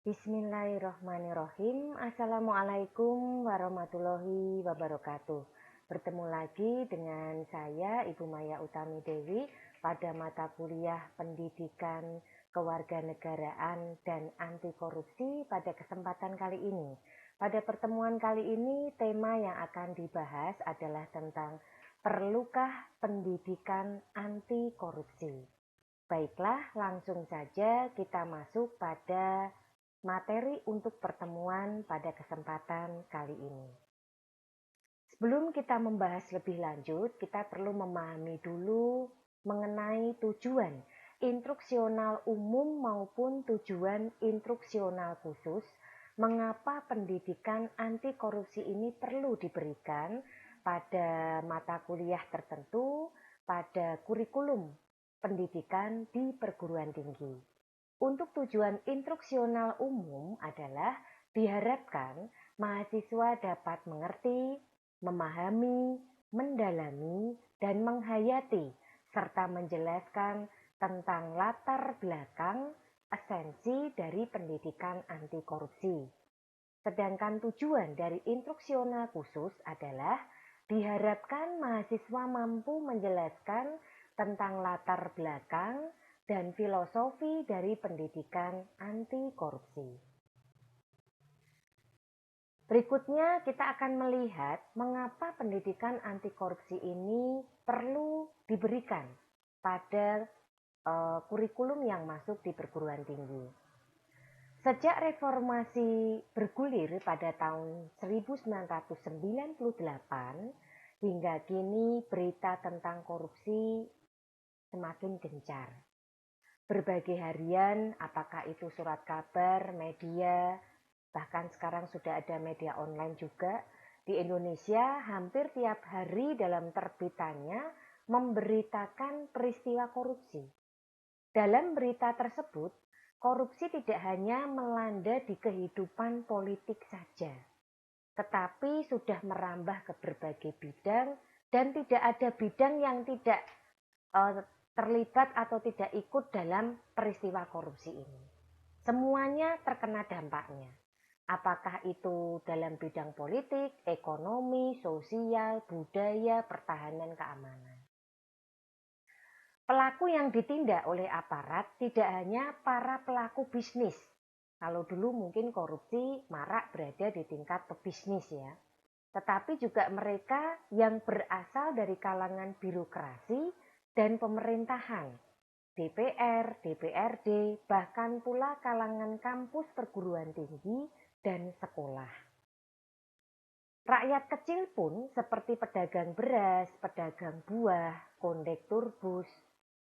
Bismillahirrahmanirrahim. Assalamualaikum warahmatullahi wabarakatuh. Bertemu lagi dengan saya Ibu Maya Utami Dewi pada mata kuliah Pendidikan Kewarganegaraan dan Anti Korupsi pada kesempatan kali ini. Pada pertemuan kali ini tema yang akan dibahas adalah tentang perlukah pendidikan anti korupsi. Baiklah, langsung saja kita masuk pada materi untuk pertemuan pada kesempatan kali ini. Sebelum kita membahas lebih lanjut, kita perlu memahami dulu mengenai tujuan instruksional umum maupun tujuan instruksional khusus, mengapa pendidikan anti korupsi ini perlu diberikan pada mata kuliah tertentu, pada kurikulum pendidikan di perguruan tinggi. Untuk tujuan instruksional umum adalah diharapkan mahasiswa dapat mengerti, memahami, mendalami, dan menghayati, serta menjelaskan tentang latar belakang esensi dari pendidikan anti korupsi. Sedangkan tujuan dari instruksional khusus adalah diharapkan mahasiswa mampu menjelaskan tentang latar belakang dan filosofi dari pendidikan anti korupsi. Berikutnya kita akan melihat mengapa pendidikan anti korupsi ini perlu diberikan pada kurikulum yang masuk di perguruan tinggi. Sejak reformasi bergulir pada tahun 1998 hingga kini berita tentang korupsi semakin gencar. Berbagai harian, apakah itu surat kabar, media, bahkan sekarang sudah ada media online juga, di Indonesia hampir tiap hari dalam terbitannya memberitakan peristiwa korupsi. Dalam berita tersebut, korupsi tidak hanya melanda di kehidupan politik saja, tetapi sudah merambah ke berbagai bidang dan tidak ada bidang yang tidak terlibat atau tidak ikut dalam peristiwa korupsi ini. Semuanya terkena dampaknya. Apakah itu dalam bidang politik, ekonomi, sosial, budaya, pertahanan, keamanan. Pelaku yang ditindak oleh aparat tidak hanya para pelaku bisnis. Kalau dulu mungkin korupsi marak berada di tingkat pebisnis ya. Tetapi juga mereka yang berasal dari kalangan birokrasi dan pemerintahan, DPR, DPRD, bahkan pula kalangan kampus perguruan tinggi dan sekolah. Rakyat kecil pun seperti pedagang beras, pedagang buah, kondektur bus,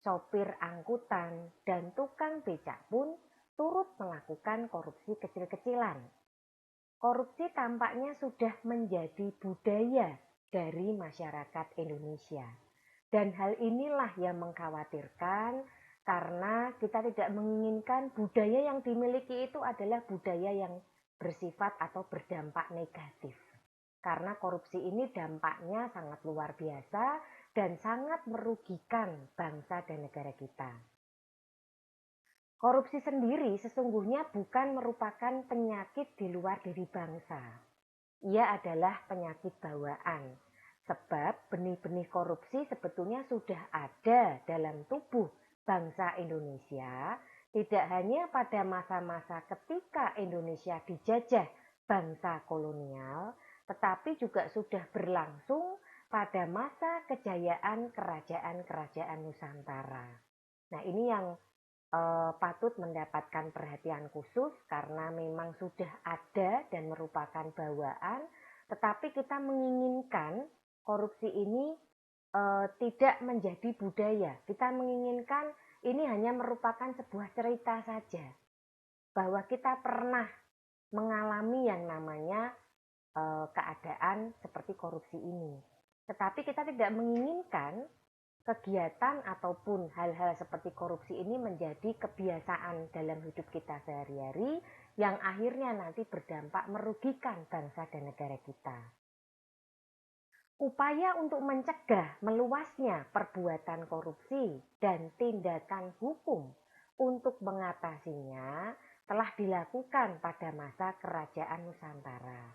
sopir angkutan, dan tukang becak pun turut melakukan korupsi kecil-kecilan. Korupsi tampaknya sudah menjadi budaya dari masyarakat Indonesia. Dan hal inilah yang mengkhawatirkan karena kita tidak menginginkan budaya yang dimiliki itu adalah budaya yang bersifat atau berdampak negatif. Karena korupsi ini dampaknya sangat luar biasa dan sangat merugikan bangsa dan negara kita. Korupsi sendiri sesungguhnya bukan merupakan penyakit di luar diri bangsa. Ia adalah penyakit bawaan. Sebab benih-benih korupsi sebetulnya sudah ada dalam tubuh bangsa Indonesia, tidak hanya pada masa-masa ketika Indonesia dijajah bangsa kolonial, tetapi juga sudah berlangsung pada masa kejayaan kerajaan-kerajaan Nusantara. Nah, ini yang patut mendapatkan perhatian khusus karena memang sudah ada dan merupakan bawaan, tetapi kita menginginkan korupsi ini tidak menjadi budaya. Kita menginginkan ini hanya merupakan sebuah cerita saja. Bahwa kita pernah mengalami yang namanya keadaan seperti korupsi ini. Tetapi kita tidak menginginkan kegiatan ataupun hal-hal seperti korupsi ini menjadi kebiasaan dalam hidup kita sehari-hari yang akhirnya nanti berdampak merugikan bangsa dan negara kita. Upaya untuk mencegah meluasnya perbuatan korupsi dan tindakan hukum untuk mengatasinya telah dilakukan pada masa Kerajaan Nusantara.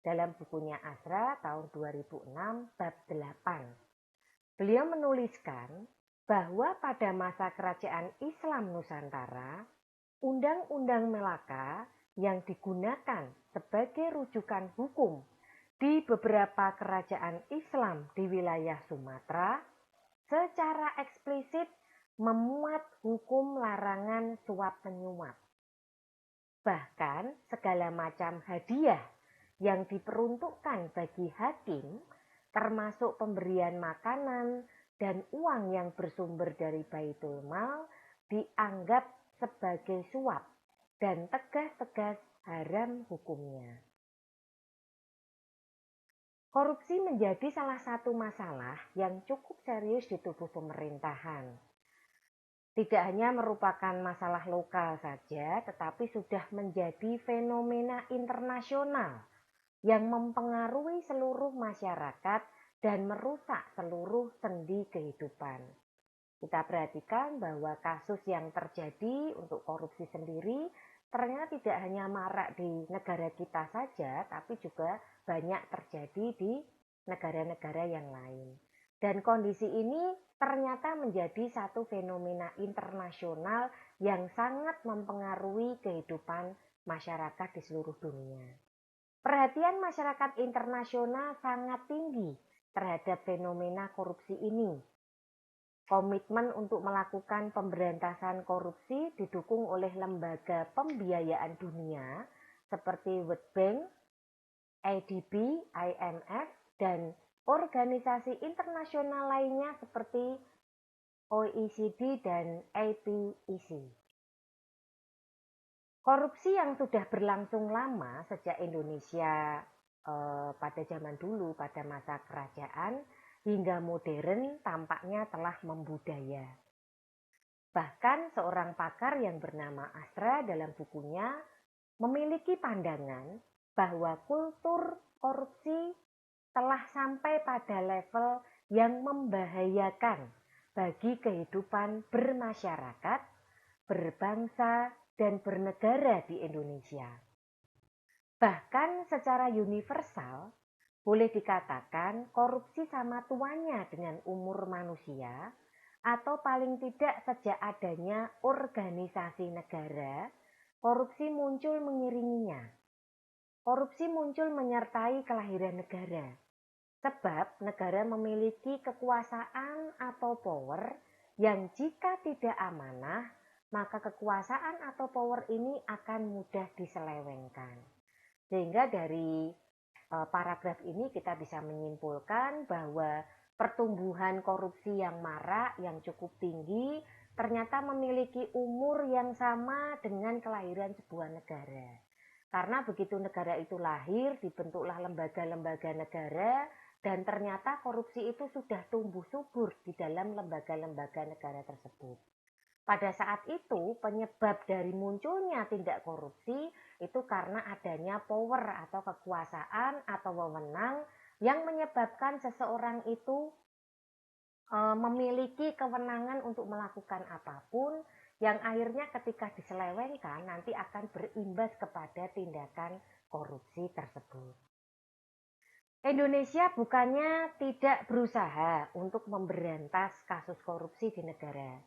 Dalam bukunya Azra tahun 2006 bab 8. Beliau menuliskan bahwa pada masa Kerajaan Islam Nusantara, Undang-Undang Melaka yang digunakan sebagai rujukan hukum di beberapa kerajaan Islam di wilayah Sumatera secara eksplisit memuat hukum larangan suap menyuap. Bahkan segala macam hadiah yang diperuntukkan bagi hakim, termasuk pemberian makanan dan uang yang bersumber dari Baitul Mal, dianggap sebagai suap dan tegas-tegas haram hukumnya. Korupsi menjadi salah satu masalah yang cukup serius di tubuh pemerintahan. Tidak hanya merupakan masalah lokal saja, tetapi sudah menjadi fenomena internasional yang mempengaruhi seluruh masyarakat dan merusak seluruh sendi kehidupan. Kita perhatikan bahwa kasus yang terjadi untuk korupsi sendiri ternyata tidak hanya marak di negara kita saja, tapi juga banyak terjadi di negara-negara yang lain. Dan kondisi ini ternyata menjadi satu fenomena internasional yang sangat mempengaruhi kehidupan masyarakat di seluruh dunia. Perhatian masyarakat internasional sangat tinggi terhadap fenomena korupsi ini. Komitmen untuk melakukan pemberantasan korupsi didukung oleh lembaga pembiayaan dunia seperti World Bank, ADB, IMF, dan organisasi internasional lainnya seperti OECD dan APEC. Korupsi yang sudah berlangsung lama sejak Indonesia pada zaman dulu, pada masa kerajaan, hingga modern tampaknya telah membudaya. Bahkan seorang pakar yang bernama Azra dalam bukunya memiliki pandangan bahwa kultur korupsi telah sampai pada level yang membahayakan bagi kehidupan bermasyarakat, berbangsa, dan bernegara di Indonesia. Bahkan secara universal, boleh dikatakan korupsi sama tuanya dengan umur manusia, atau paling tidak sejak adanya organisasi negara, korupsi muncul mengiringinya. Korupsi muncul menyertai kelahiran negara, sebab negara memiliki kekuasaan atau power yang jika tidak amanah, maka kekuasaan atau power ini akan mudah diselewengkan. Sehingga dari paragraf ini kita bisa menyimpulkan bahwa pertumbuhan korupsi yang marak, yang cukup tinggi, ternyata memiliki umur yang sama dengan kelahiran sebuah negara. Karena begitu negara itu lahir, dibentuklah lembaga-lembaga negara, dan ternyata korupsi itu sudah tumbuh subur di dalam lembaga-lembaga negara tersebut. Pada saat itu, penyebab dari munculnya tindak korupsi itu karena adanya power atau kekuasaan atau wewenang yang menyebabkan seseorang itu memiliki kewenangan untuk melakukan apapun yang akhirnya ketika diselewengkan nanti akan berimbas kepada tindakan korupsi tersebut. Indonesia bukannya tidak berusaha untuk memberantas kasus korupsi di negara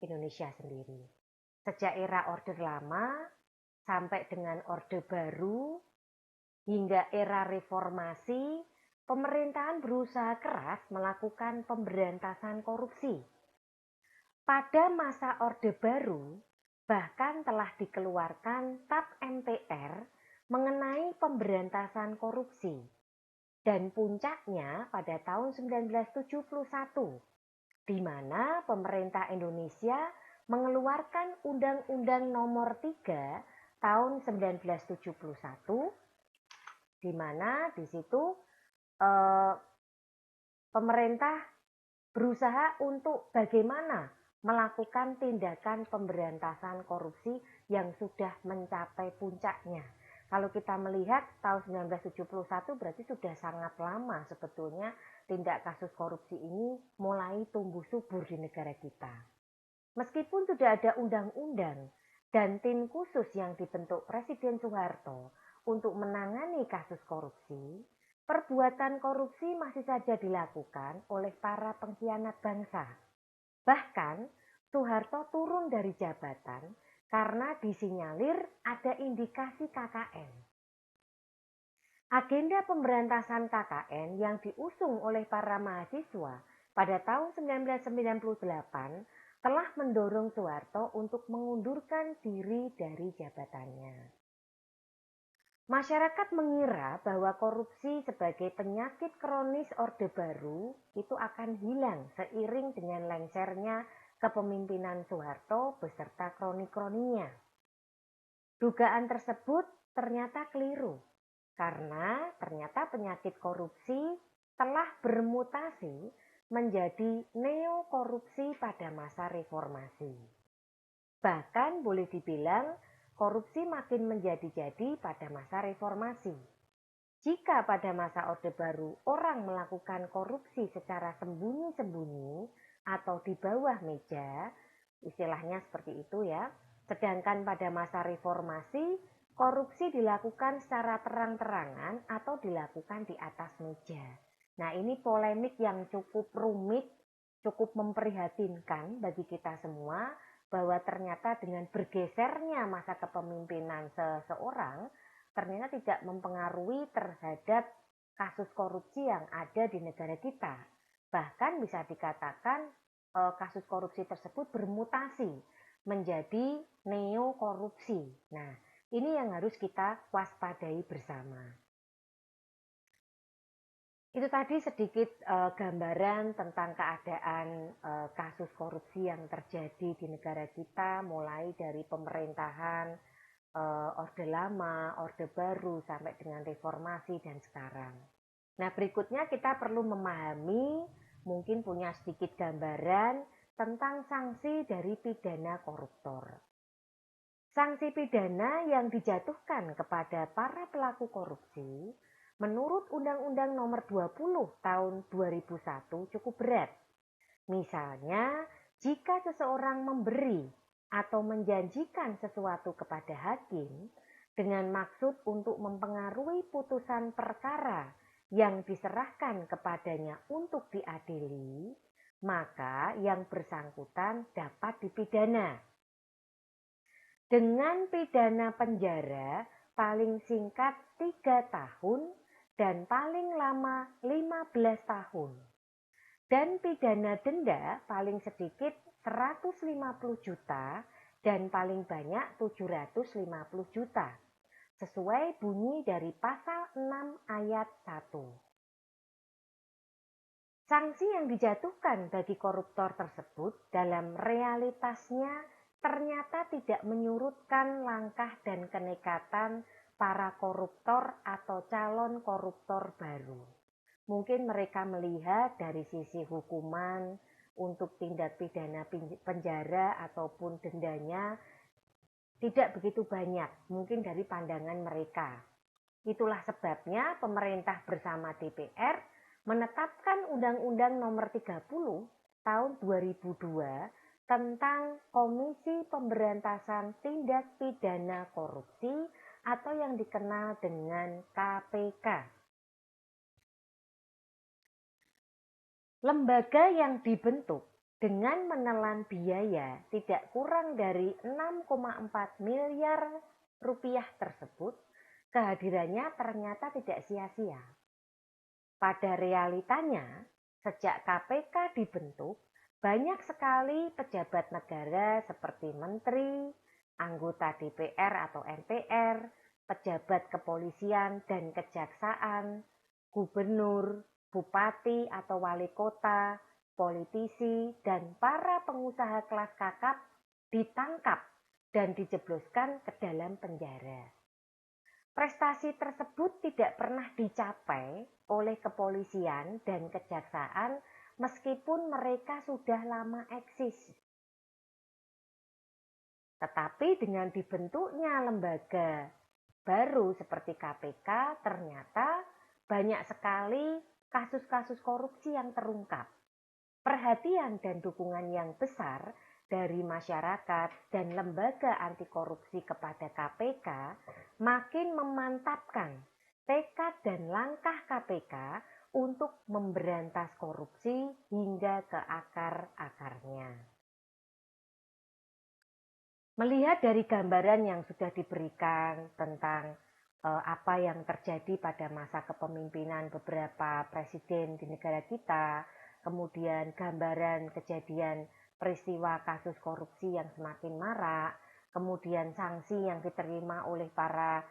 Indonesia sendiri. Sejak era Orde Lama sampai dengan Orde Baru hingga era reformasi, pemerintahan berusaha keras melakukan pemberantasan korupsi. Pada masa Orde Baru, bahkan telah dikeluarkan TAP MPR mengenai pemberantasan korupsi. Dan puncaknya pada tahun 1971, di mana pemerintah Indonesia mengeluarkan Undang-Undang Nomor 3 tahun 1971, di mana di situ pemerintah berusaha untuk bagaimana melakukan tindakan pemberantasan korupsi yang sudah mencapai puncaknya. Kalau kita melihat tahun 1971 berarti sudah sangat lama sebetulnya tindak kasus korupsi ini mulai tumbuh subur di negara kita. Meskipun sudah ada undang-undang dan tim khusus yang dibentuk Presiden Soeharto untuk menangani kasus korupsi, perbuatan korupsi masih saja dilakukan oleh para pengkhianat bangsa. Bahkan, Soeharto turun dari jabatan karena disinyalir ada indikasi KKN. Agenda pemberantasan KKN yang diusung oleh para mahasiswa pada tahun 1998 telah mendorong Soeharto untuk mengundurkan diri dari jabatannya. Masyarakat mengira bahwa korupsi sebagai penyakit kronis Orde Baru itu akan hilang seiring dengan lengsernya kepemimpinan Soeharto beserta kroni-kroninya. Dugaan tersebut ternyata keliru, karena ternyata penyakit korupsi telah bermutasi menjadi neokorupsi pada masa reformasi. Bahkan boleh dibilang korupsi makin menjadi-jadi pada masa reformasi. Jika pada masa Orde Baru orang melakukan korupsi secara sembunyi-sembunyi atau di bawah meja, istilahnya seperti itu ya. Sedangkan pada masa reformasi, korupsi dilakukan secara terang-terangan atau dilakukan di atas meja. Nah, ini polemik yang cukup rumit, cukup memprihatinkan bagi kita semua, bahwa ternyata dengan bergesernya masa kepemimpinan seseorang ternyata tidak mempengaruhi terhadap kasus korupsi yang ada di negara kita. Bahkan bisa dikatakan kasus korupsi tersebut bermutasi menjadi neokorupsi. Nah, ini yang harus kita waspadai bersama. Itu tadi sedikit gambaran tentang keadaan kasus korupsi yang terjadi di negara kita, mulai dari pemerintahan Orde Lama, Orde Baru, sampai dengan reformasi dan sekarang. Nah, berikutnya kita perlu memahami, mungkin punya sedikit gambaran tentang sanksi dari pidana koruptor. Sanksi pidana yang dijatuhkan kepada para pelaku korupsi menurut Undang-Undang Nomor 20 Tahun 2001 cukup berat. Misalnya, jika seseorang memberi atau menjanjikan sesuatu kepada hakim dengan maksud untuk mempengaruhi putusan perkara yang diserahkan kepadanya untuk diadili, maka yang bersangkutan dapat dipidana dengan pidana penjara paling singkat 3 tahun dan paling lama 15 tahun. Dan pidana denda paling sedikit 150 juta dan paling banyak 750 juta. Sesuai bunyi dari pasal 6 ayat 1. Sanksi yang dijatuhkan bagi koruptor tersebut dalam realitasnya ternyata tidak menyurutkan langkah dan kenekatan para koruptor atau calon koruptor baru. Mungkin mereka melihat dari sisi hukuman untuk tindak pidana penjara ataupun dendanya tidak begitu banyak, mungkin dari pandangan mereka. Itulah sebabnya pemerintah bersama DPR menetapkan Undang-Undang Nomor 30 Tahun 2002 tentang Komisi Pemberantasan Tindak Pidana Korupsi atau yang dikenal dengan KPK. Lembaga yang dibentuk dengan menelan biaya tidak kurang dari 6,4 miliar rupiah tersebut, kehadirannya ternyata tidak sia-sia. Pada realitanya, sejak KPK dibentuk, banyak sekali pejabat negara seperti menteri, anggota DPR atau MPR, pejabat kepolisian dan kejaksaan, gubernur, bupati atau wali kota, politisi, dan para pengusaha kelas kakap ditangkap dan dijebloskan ke dalam penjara. Prestasi tersebut tidak pernah dicapai oleh kepolisian dan kejaksaan meskipun mereka sudah lama eksis. Tetapi dengan dibentuknya lembaga baru seperti KPK, ternyata banyak sekali kasus-kasus korupsi yang terungkap. Perhatian dan dukungan yang besar dari masyarakat dan lembaga anti korupsi kepada KPK makin memantapkan tekad dan langkah KPK untuk memberantas korupsi hingga ke akar-akarnya. Melihat dari gambaran yang sudah diberikan tentang apa yang terjadi pada masa kepemimpinan beberapa presiden di negara kita, kemudian gambaran kejadian peristiwa kasus korupsi yang semakin marak, kemudian sanksi yang diterima oleh para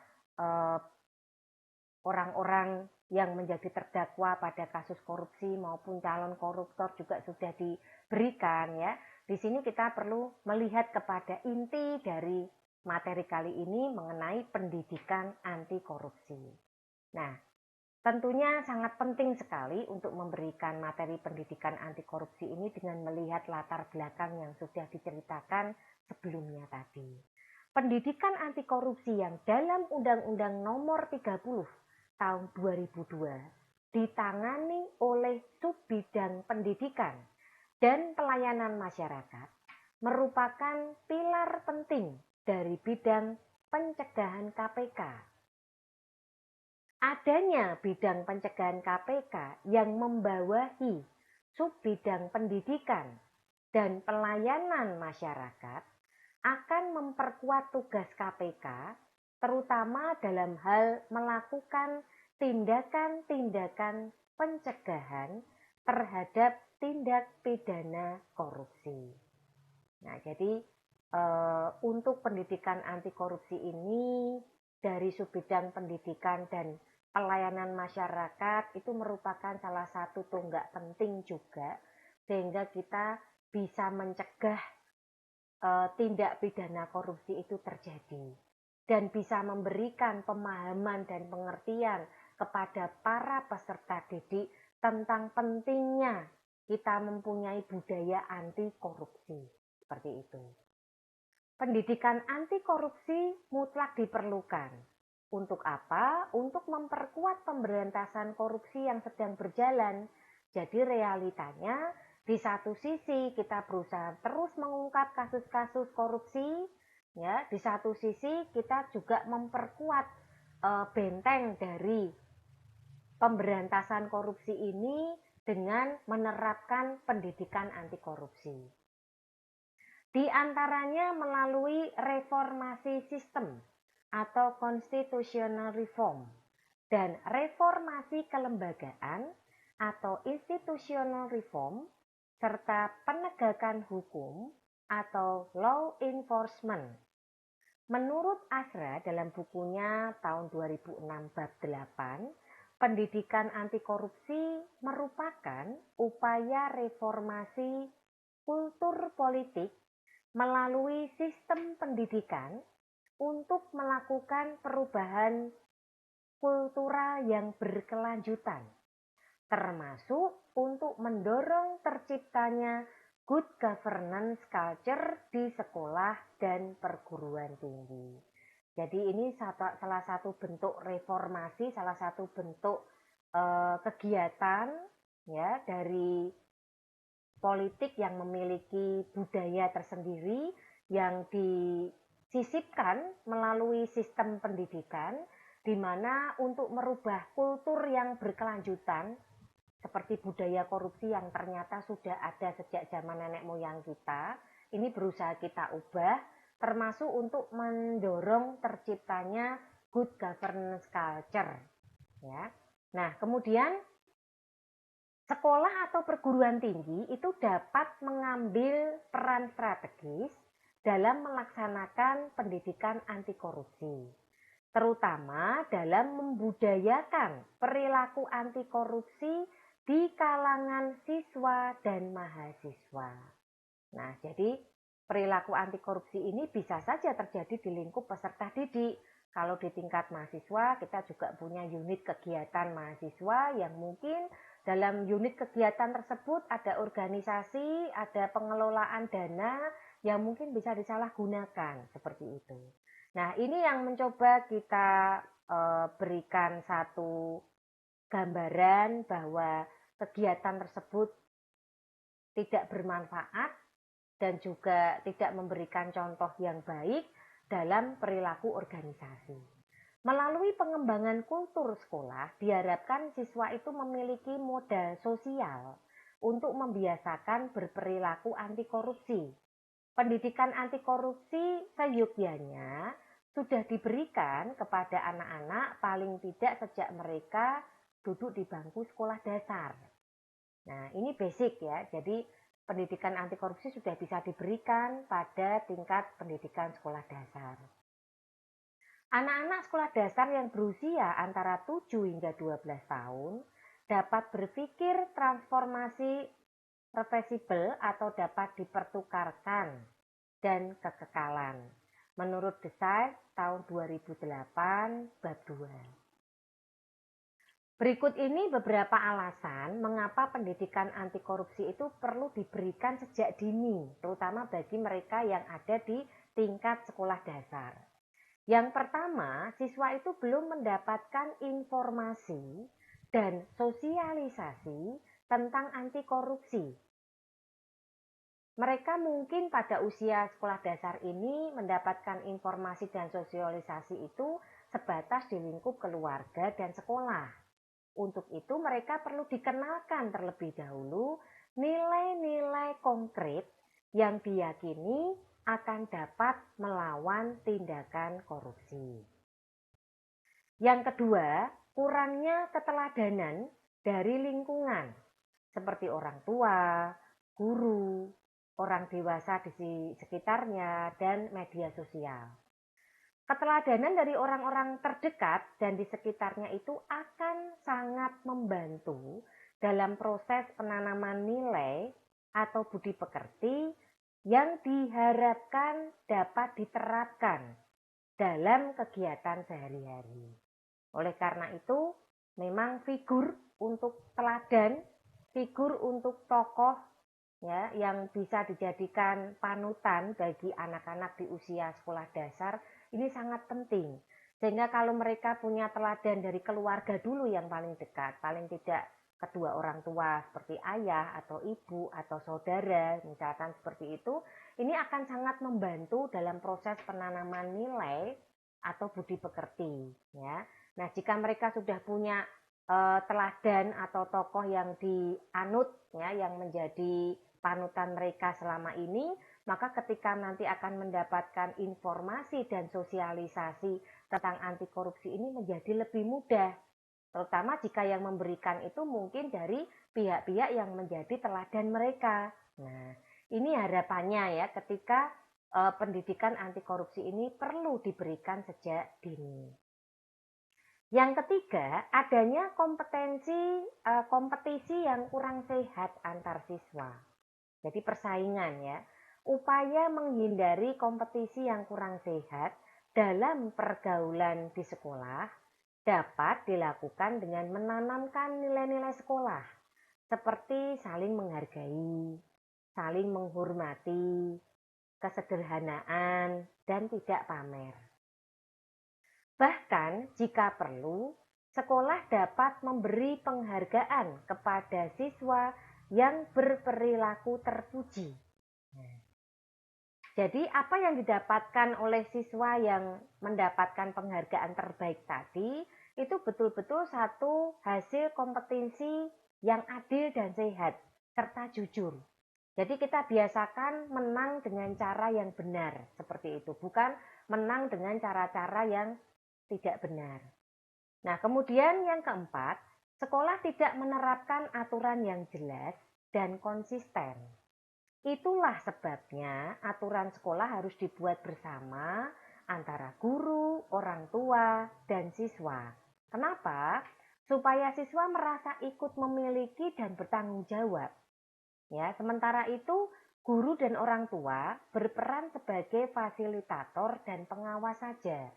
orang-orang yang menjadi terdakwa pada kasus korupsi maupun calon koruptor juga sudah diberikan ya. Di sini kita perlu melihat kepada inti dari materi kali ini mengenai pendidikan anti korupsi. Nah, tentunya sangat penting sekali untuk memberikan materi pendidikan anti korupsi ini dengan melihat latar belakang yang sudah diceritakan sebelumnya tadi. Pendidikan anti korupsi yang dalam Undang-Undang Nomor 30 tahun 2002 ditangani oleh Subbidang Pendidikan dan Pelayanan Masyarakat merupakan pilar penting dari bidang pencegahan KPK. Adanya bidang pencegahan KPK yang membawahi Subbidang Pendidikan dan Pelayanan Masyarakat akan memperkuat tugas KPK terutama dalam hal melakukan tindakan-tindakan pencegahan terhadap tindak pidana korupsi. Nah, jadi untuk pendidikan anti korupsi ini dari Subbidang Pendidikan dan Pelayanan Masyarakat itu merupakan salah satu tonggak penting juga sehingga kita bisa mencegah tindak pidana korupsi itu terjadi dan bisa memberikan pemahaman dan pengertian kepada para peserta didik tentang pentingnya kita mempunyai budaya anti korupsi. Seperti itu. Pendidikan anti korupsi mutlak diperlukan. Untuk apa? Untuk memperkuat pemberantasan korupsi yang sedang berjalan. Jadi realitanya di satu sisi kita berusaha terus mengungkap kasus-kasus korupsi, ya, di satu sisi kita juga memperkuat benteng dari pemberantasan korupsi ini dengan menerapkan pendidikan anti korupsi. Di antaranya melalui reformasi sistem atau constitutional reform dan reformasi kelembagaan atau institutional reform serta penegakan hukum atau law enforcement. Menurut Asra dalam bukunya tahun 2006 bab 8, pendidikan anti korupsi merupakan upaya reformasi kultur politik melalui sistem pendidikan untuk melakukan perubahan kultural yang berkelanjutan, termasuk untuk mendorong terciptanya good governance culture di sekolah dan perguruan tinggi. Jadi ini salah satu bentuk reformasi, salah satu bentuk kegiatan ya dari politik yang memiliki budaya tersendiri yang disisipkan melalui sistem pendidikan, di mana untuk merubah kultur yang berkelanjutan seperti budaya korupsi yang ternyata sudah ada sejak zaman nenek moyang kita, ini berusaha kita ubah, termasuk untuk mendorong terciptanya good governance culture. Ya. Nah, kemudian sekolah atau perguruan tinggi itu dapat mengambil peran strategis dalam melaksanakan pendidikan anti korupsi, terutama dalam membudayakan perilaku anti korupsi di kalangan siswa dan mahasiswa. Nah, jadi perilaku anti korupsi ini bisa saja terjadi di lingkup peserta didik. Kalau di tingkat mahasiswa, kita juga punya unit kegiatan mahasiswa yang mungkin dalam unit kegiatan tersebut ada organisasi, ada pengelolaan dana yang mungkin bisa disalahgunakan, seperti itu. Nah, ini yang mencoba kita berikan satu gambaran bahwa kegiatan tersebut tidak bermanfaat dan juga tidak memberikan contoh yang baik dalam perilaku organisasi. Melalui pengembangan kultur sekolah, diharapkan siswa itu memiliki modal sosial untuk membiasakan berperilaku anti korupsi. Pendidikan anti korupsi seyogyanya sudah diberikan kepada anak-anak paling tidak sejak mereka duduk di bangku sekolah dasar. Nah, ini basic ya. Jadi pendidikan anti korupsi sudah bisa diberikan pada tingkat pendidikan sekolah dasar. Anak-anak sekolah dasar yang berusia antara 7 hingga 12 tahun dapat berpikir transformasi reversible atau dapat dipertukarkan dan kekekalan. Menurut Desai tahun 2008 bab 2. Berikut ini beberapa alasan mengapa pendidikan anti korupsi itu perlu diberikan sejak dini, terutama bagi mereka yang ada di tingkat sekolah dasar. Yang pertama, siswa itu belum mendapatkan informasi dan sosialisasi tentang anti korupsi. Mereka mungkin pada usia sekolah dasar ini mendapatkan informasi dan sosialisasi itu sebatas di lingkup keluarga dan sekolah. Untuk itu mereka perlu dikenalkan terlebih dahulu nilai-nilai konkret yang diyakini akan dapat melawan tindakan korupsi. Yang kedua, kurangnya keteladanan dari lingkungan, seperti orang tua, guru, orang dewasa di sekitarnya, dan media sosial. Keteladanan dari orang-orang terdekat dan di sekitarnya itu akan sangat membantu dalam proses penanaman nilai atau budi pekerti yang diharapkan dapat diterapkan dalam kegiatan sehari-hari. Oleh karena itu, memang figur untuk teladan, figur untuk tokoh ya yang bisa dijadikan panutan bagi anak-anak di usia sekolah dasar ini sangat penting. Sehingga kalau mereka punya teladan dari keluarga dulu yang paling dekat, paling tidak kedua orang tua seperti ayah atau ibu atau saudara, misalkan seperti itu, ini akan sangat membantu dalam proses penanaman nilai atau budi pekerti. Ya. Nah, jika mereka sudah punya teladan atau tokoh yang dianut, ya, yang menjadi panutan mereka selama ini, maka ketika nanti akan mendapatkan informasi dan sosialisasi tentang anti korupsi ini menjadi lebih mudah. Terutama jika yang memberikan itu mungkin dari pihak-pihak yang menjadi teladan mereka. Nah, ini harapannya ya ketika pendidikan anti korupsi ini perlu diberikan sejak dini. Yang ketiga, adanya kompetisi yang kurang sehat antar siswa. Jadi persaingan ya. Upaya menghindari kompetisi yang kurang sehat dalam pergaulan di sekolah dapat dilakukan dengan menanamkan nilai-nilai sekolah, seperti saling menghargai, saling menghormati, kesederhanaan, dan tidak pamer. Bahkan jika perlu, sekolah dapat memberi penghargaan kepada siswa yang berperilaku terpuji. Jadi apa yang didapatkan oleh siswa yang mendapatkan penghargaan terbaik tadi, itu betul-betul satu hasil kompetisi yang adil dan sehat, serta jujur. Jadi kita biasakan menang dengan cara yang benar, seperti itu. Bukan menang dengan cara-cara yang tidak benar. Nah, kemudian yang keempat, sekolah tidak menerapkan aturan yang jelas dan konsisten. Itulah sebabnya aturan sekolah harus dibuat bersama antara guru, orang tua, dan siswa. Kenapa? Supaya siswa merasa ikut memiliki dan bertanggung jawab. Ya, sementara itu guru dan orang tua berperan sebagai fasilitator dan pengawas saja.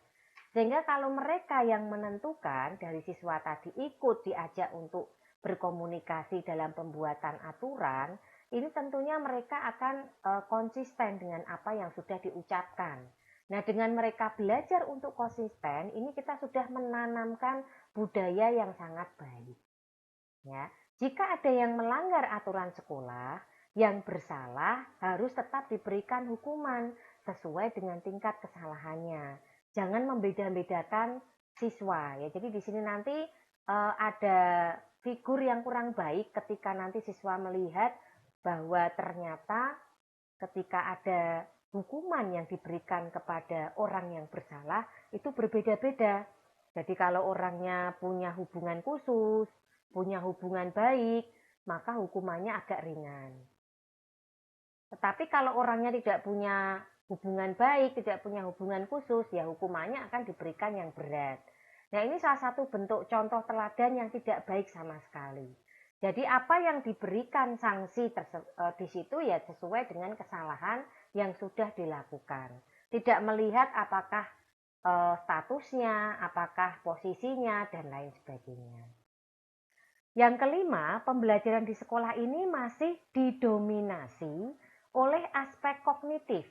Sehingga kalau mereka yang menentukan dari siswa tadi ikut diajak untuk berkomunikasi dalam pembuatan aturan, ini tentunya mereka akan konsisten dengan apa yang sudah diucapkan. Nah, dengan mereka belajar untuk konsisten, ini kita sudah menanamkan budaya yang sangat baik. Ya, jika ada yang melanggar aturan sekolah, yang bersalah harus tetap diberikan hukuman sesuai dengan tingkat kesalahannya. Jangan membeda-bedakan siswa ya. Jadi di sini nanti ada figur yang kurang baik ketika nanti siswa melihat bahwa ternyata ketika ada hukuman yang diberikan kepada orang yang bersalah itu berbeda-beda. Jadi kalau orangnya punya hubungan khusus, punya hubungan baik, maka hukumannya agak ringan. Tetapi kalau orangnya tidak punya hubungan baik, tidak punya hubungan khusus, ya hukumannya akan diberikan yang berat. Nah, ini salah satu bentuk contoh teladan yang tidak baik sama sekali. Jadi apa yang diberikan sanksi di situ ya sesuai dengan kesalahan yang sudah dilakukan. Tidak melihat apakah statusnya, apakah posisinya, dan lain sebagainya. Yang kelima, pembelajaran di sekolah ini masih didominasi oleh aspek kognitif.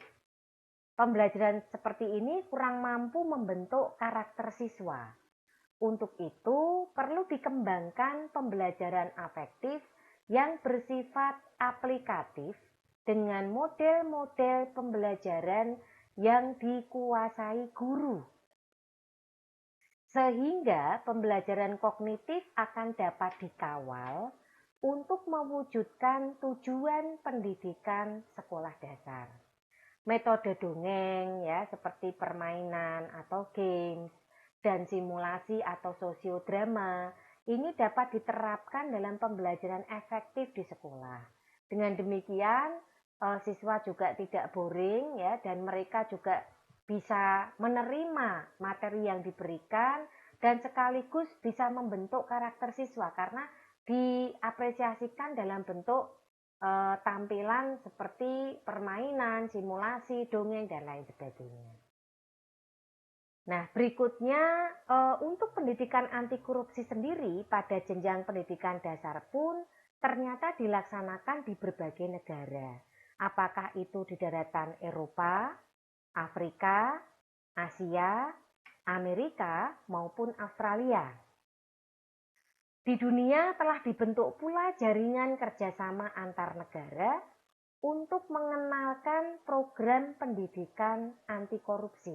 Pembelajaran seperti ini kurang mampu membentuk karakter siswa. Untuk itu, perlu dikembangkan pembelajaran afektif yang bersifat aplikatif dengan model-model pembelajaran yang dikuasai guru. Sehingga pembelajaran kognitif akan dapat dikawal untuk mewujudkan tujuan pendidikan sekolah dasar. Metode dongeng ya seperti permainan atau games dan simulasi atau sosiodrama ini dapat diterapkan dalam pembelajaran efektif di sekolah. Dengan demikian siswa juga tidak boring ya dan mereka juga bisa menerima materi yang diberikan dan sekaligus bisa membentuk karakter siswa karena diapresiasikan dalam bentuk tampilan seperti permainan, simulasi, dongeng, dan lain sebagainya. Nah, berikutnya untuk pendidikan anti korupsi sendiri pada jenjang pendidikan dasar pun ternyata dilaksanakan di berbagai negara. Apakah itu di daratan Eropa, Afrika, Asia, Amerika, maupun Australia. Di dunia telah dibentuk pula jaringan kerjasama antar negara untuk mengenalkan program pendidikan anti korupsi.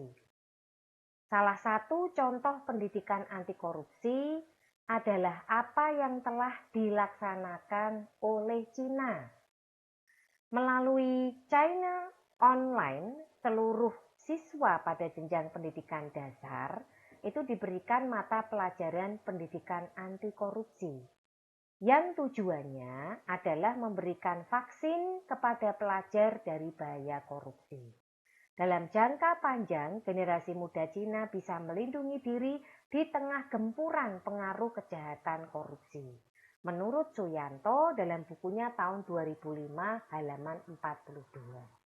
Salah satu contoh pendidikan anti korupsi adalah apa yang telah dilaksanakan oleh Cina. Melalui China Online, seluruh siswa pada jenjang pendidikan dasar itu diberikan mata pelajaran pendidikan anti korupsi. Yang tujuannya adalah memberikan vaksin kepada pelajar dari bahaya korupsi. Dalam jangka panjang, generasi muda Cina bisa melindungi diri di tengah gempuran pengaruh kejahatan korupsi. Menurut Suyanto dalam bukunya tahun 2005 halaman 42.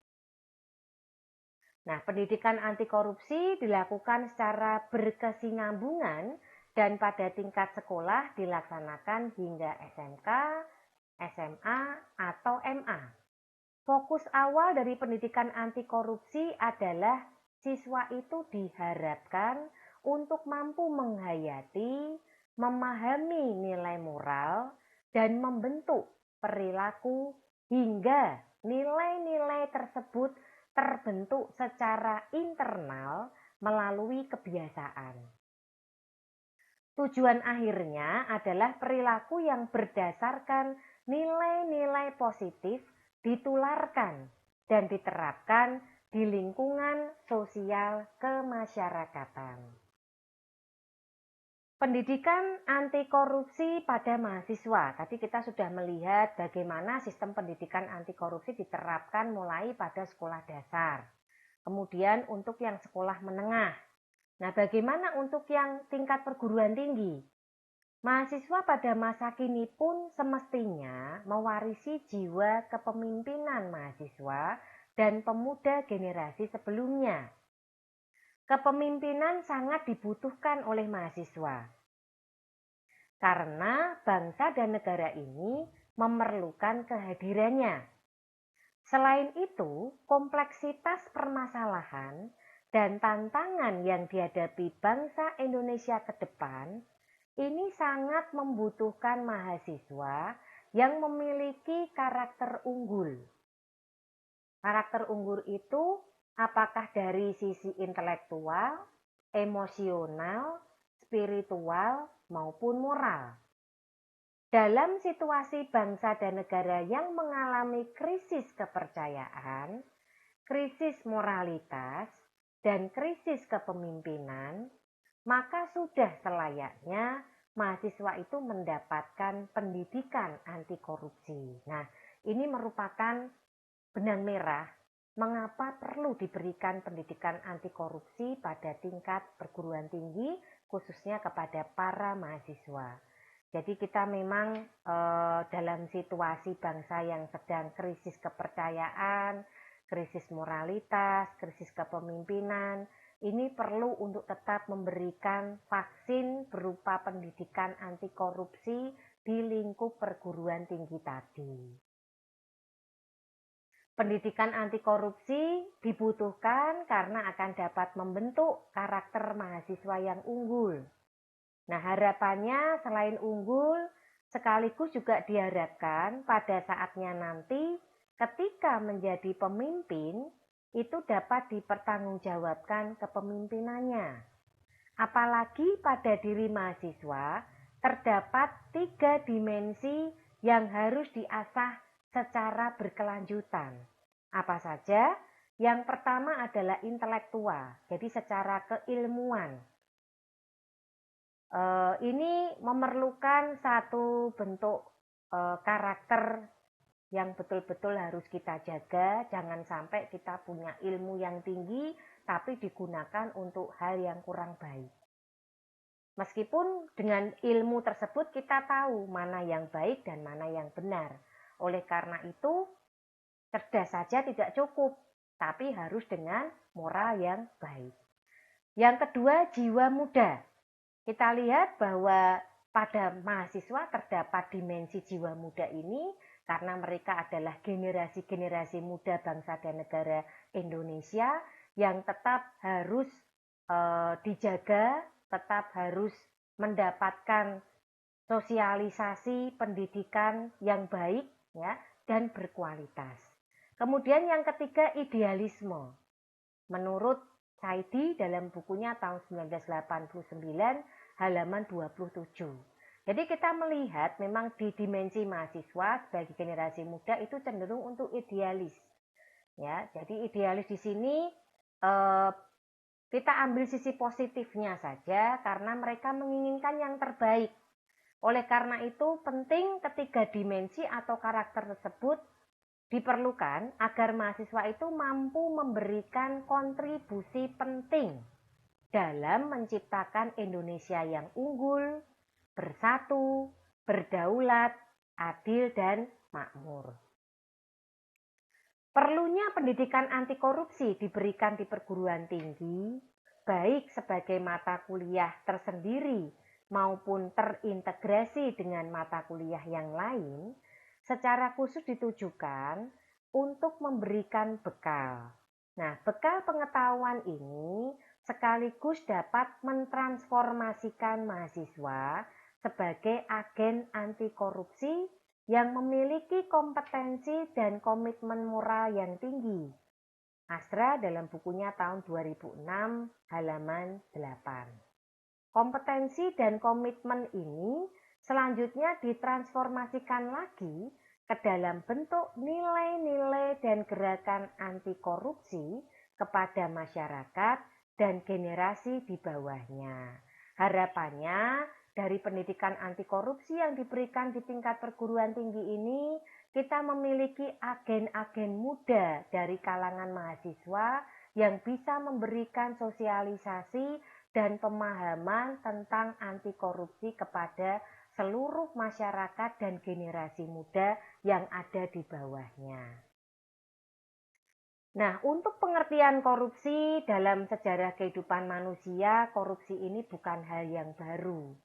Nah, pendidikan anti korupsi dilakukan secara berkesinambungan dan pada tingkat sekolah dilaksanakan hingga SMK, SMA, atau MA. Fokus awal dari pendidikan anti korupsi adalah siswa itu diharapkan untuk mampu menghayati, memahami nilai moral, dan membentuk perilaku hingga nilai-nilai tersebut terbentuk secara internal melalui kebiasaan. Tujuan akhirnya adalah perilaku yang berdasarkan nilai-nilai positif ditularkan dan diterapkan di lingkungan sosial kemasyarakatan. Pendidikan anti korupsi pada mahasiswa. Tadi kita sudah melihat bagaimana sistem pendidikan anti korupsi diterapkan mulai pada sekolah dasar. Kemudian untuk yang sekolah menengah. Nah, bagaimana untuk yang tingkat perguruan tinggi? Mahasiswa pada masa kini pun semestinya mewarisi jiwa kepemimpinan mahasiswa dan pemuda generasi sebelumnya. Kepemimpinan sangat dibutuhkan oleh mahasiswa. Karena bangsa dan negara ini memerlukan kehadirannya. Selain itu, kompleksitas permasalahan dan tantangan yang dihadapi bangsa Indonesia ke depan ini sangat membutuhkan mahasiswa yang memiliki karakter unggul. Karakter unggul itu apakah dari sisi intelektual, emosional, spiritual, maupun moral. Dalam situasi bangsa dan negara yang mengalami krisis kepercayaan, krisis moralitas, dan krisis kepemimpinan, maka sudah selayaknya mahasiswa itu mendapatkan pendidikan anti korupsi. Nah, ini merupakan benang merah mengapa perlu diberikan pendidikan anti korupsi pada tingkat perguruan tinggi, khususnya kepada para mahasiswa. Jadi kita memang dalam situasi bangsa yang sedang krisis kepercayaan, krisis moralitas, krisis kepemimpinan, ini perlu untuk tetap memberikan vaksin berupa pendidikan anti korupsi di lingkup perguruan tinggi tadi. Pendidikan anti korupsi dibutuhkan karena akan dapat membentuk karakter mahasiswa yang unggul. Nah, harapannya selain unggul, sekaligus juga diharapkan pada saatnya nanti ketika menjadi pemimpin, itu dapat dipertanggungjawabkan kepemimpinannya. Apalagi pada diri mahasiswa, terdapat 3 dimensi yang harus diasah secara berkelanjutan. Apa saja? Yang pertama adalah intelektual, jadi secara keilmuan. Ini memerlukan satu bentuk karakter yang betul-betul harus kita jaga. Jangan sampai kita punya ilmu yang tinggi tapi digunakan untuk hal yang kurang baik. Meskipun dengan ilmu tersebut kita tahu mana yang baik dan mana yang benar. Oleh karena itu, cerdas saja tidak cukup, tapi harus dengan moral yang baik. Yang kedua, jiwa muda. Kita lihat bahwa pada mahasiswa terdapat dimensi jiwa muda ini karena mereka adalah generasi-generasi muda bangsa dan negara Indonesia yang tetap harus dijaga, tetap harus mendapatkan sosialisasi pendidikan yang baik ya, dan berkualitas. Kemudian yang ketiga, idealisme. Menurut Saidi dalam bukunya tahun 1989 halaman 27. Jadi kita melihat memang di dimensi mahasiswa sebagai generasi muda itu cenderung untuk idealis. Ya, jadi idealis di sini kita ambil sisi positifnya saja karena mereka menginginkan yang terbaik. Oleh karena itu penting ketiga dimensi atau karakter tersebut diperlukan agar mahasiswa itu mampu memberikan kontribusi penting dalam menciptakan Indonesia yang unggul, bersatu, berdaulat, adil, dan makmur. Perlunya pendidikan anti korupsi diberikan di perguruan tinggi, baik sebagai mata kuliah tersendiri maupun terintegrasi dengan mata kuliah yang lain, secara khusus ditujukan untuk memberikan bekal. Nah, bekal pengetahuan ini sekaligus dapat mentransformasikan mahasiswa sebagai agen anti korupsi yang memiliki kompetensi dan komitmen moral yang tinggi. Astra dalam bukunya tahun 2006 halaman 8. Kompetensi dan komitmen ini selanjutnya ditransformasikan lagi ke dalam bentuk nilai-nilai dan gerakan anti korupsi kepada masyarakat dan generasi di bawahnya. Harapannya dari pendidikan anti korupsi yang diberikan di tingkat perguruan tinggi ini, kita memiliki agen-agen muda dari kalangan mahasiswa yang bisa memberikan sosialisasi dan pemahaman tentang anti korupsi kepada seluruh masyarakat dan generasi muda yang ada di bawahnya. Nah, untuk pengertian korupsi dalam sejarah kehidupan manusia, korupsi ini bukan hal yang baru.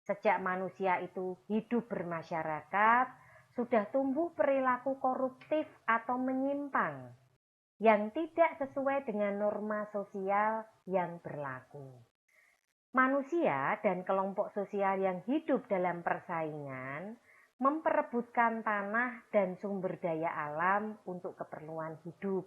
Sejak manusia itu hidup bermasyarakat, sudah tumbuh perilaku koruptif atau menyimpang yang tidak sesuai dengan norma sosial yang berlaku. Manusia dan kelompok sosial yang hidup dalam persaingan memperebutkan tanah dan sumber daya alam untuk keperluan hidup.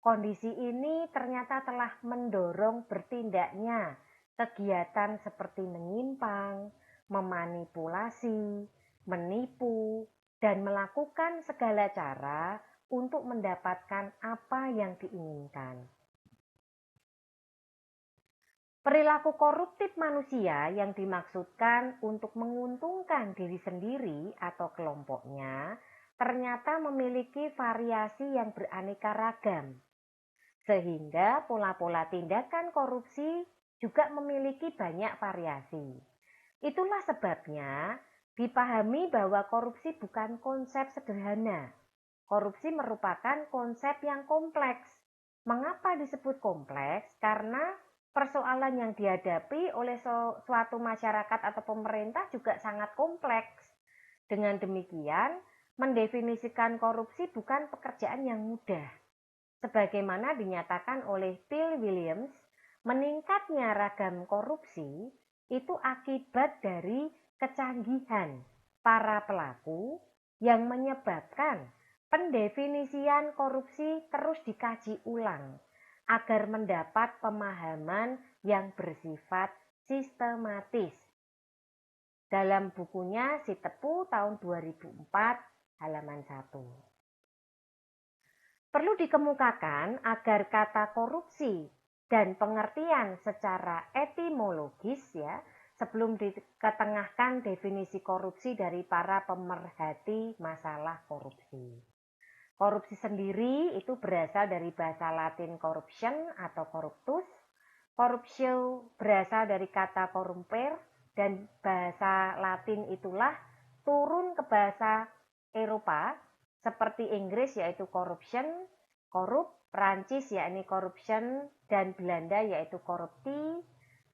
Kondisi ini ternyata telah mendorong bertindaknya kegiatan seperti menyimpang, memanipulasi, menipu, dan melakukan segala cara untuk mendapatkan apa yang diinginkan. Perilaku koruptif manusia yang dimaksudkan untuk menguntungkan diri sendiri atau kelompoknya ternyata memiliki variasi yang beraneka ragam. Sehingga pola-pola tindakan korupsi juga memiliki banyak variasi. Itulah sebabnya dipahami bahwa korupsi bukan konsep sederhana. Korupsi merupakan konsep yang kompleks. Mengapa disebut kompleks? Karena persoalan yang dihadapi oleh suatu masyarakat atau pemerintah juga sangat kompleks. Dengan demikian, mendefinisikan korupsi bukan pekerjaan yang mudah. Sebagaimana dinyatakan oleh Phil Williams, meningkatnya ragam korupsi itu akibat dari kecanggihan para pelaku yang menyebabkan pendefinisian korupsi terus dikaji ulang agar mendapat pemahaman yang bersifat sistematis. Dalam bukunya Si Tepu tahun 2004 halaman 1. Perlu dikemukakan agar kata korupsi dan pengertian secara etimologis sebelum diketengahkan definisi korupsi dari para pemerhati masalah korupsi. Korupsi sendiri itu berasal dari bahasa Latin corruption atau corruptus. Corruptio berasal dari kata corrumper dan bahasa Latin itulah turun ke bahasa Eropa seperti Inggris yaitu corruption, korup, Prancis yakni corruption, dan Belanda yaitu corrupti.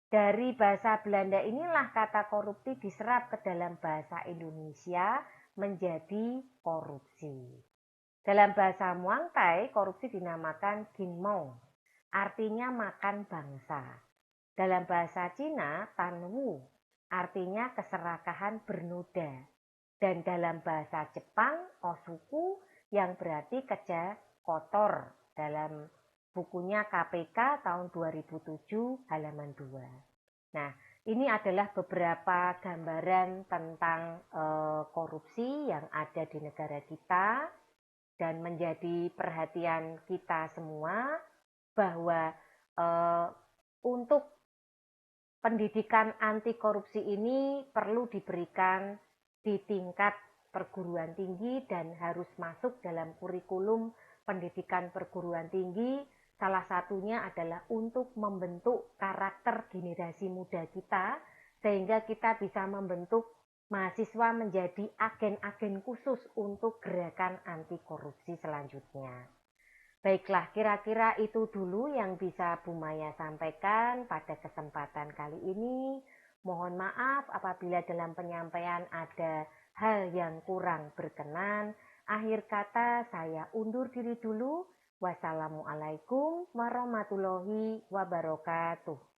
Dari bahasa Belanda inilah kata korupsi diserap ke dalam bahasa Indonesia menjadi korupsi. Dalam bahasa Muang Thai, korupsi dinamakan ginmong, artinya makan bangsa. Dalam bahasa Cina, tan wu, artinya keserakahan bernoda. Dan dalam bahasa Jepang, osuku, yang berarti kerja kotor. Dalam bukunya KPK tahun 2007 halaman 2. Nah, ini adalah beberapa gambaran tentang korupsi yang ada di negara kita. Dan menjadi perhatian kita semua bahwa untuk pendidikan anti korupsi ini perlu diberikan di tingkat perguruan tinggi dan harus masuk dalam kurikulum pendidikan perguruan tinggi. Salah satunya adalah untuk membentuk karakter generasi muda kita sehingga kita bisa membentuk mahasiswa menjadi agen-agen khusus untuk gerakan anti korupsi selanjutnya. Baiklah, kira-kira itu dulu yang bisa Bu Maya sampaikan pada kesempatan kali ini. Mohon maaf apabila dalam penyampaian ada hal yang kurang berkenan. Akhir kata saya undur diri dulu. Wassalamualaikum warahmatullahi wabarakatuh.